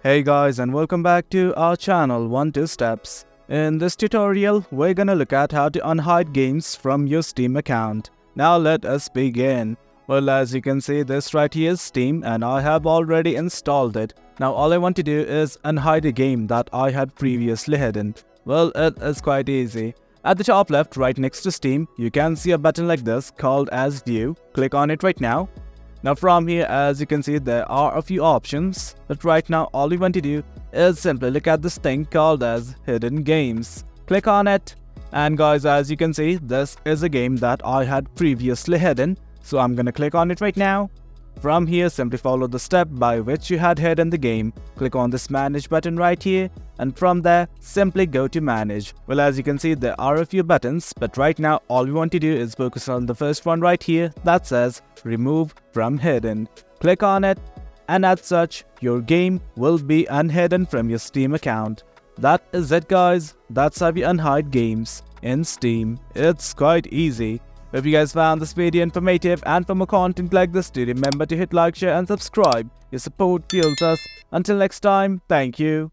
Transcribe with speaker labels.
Speaker 1: Hey guys, and welcome back to our channel 1-2 Steps. In this tutorial, we're gonna look at how to unhide games from your Steam account. Now let us begin. Well, as you can see, this right here is Steam and I have already installed it. Now all I want to do is unhide a game that I had previously hidden. Well, it is quite easy. At the top left, right next to Steam, you can see a button like this called as View. Click on it right now. Now from here, as you can see, there are a few options, but right now all you want to do is simply look at this thing called as Hidden Games. Click on it, and guys, as you can see, this is a game that I had previously hidden, so I'm gonna click on it right now. From here, simply follow the step by which you had hidden the game. Click on this Manage button right here, and from there, simply go to Manage. Well, as you can see, there are a few buttons, but right now all we want to do is focus on the first one right here that says Remove from Hidden. Click on it, and as such, your game will be unhidden from your Steam account. That is it, guys. That's how we unhide games in Steam. It's quite easy. If you guys found this video informative and for more content like this, do remember to hit like, share and subscribe. Your support fuels us. Until next time, thank you.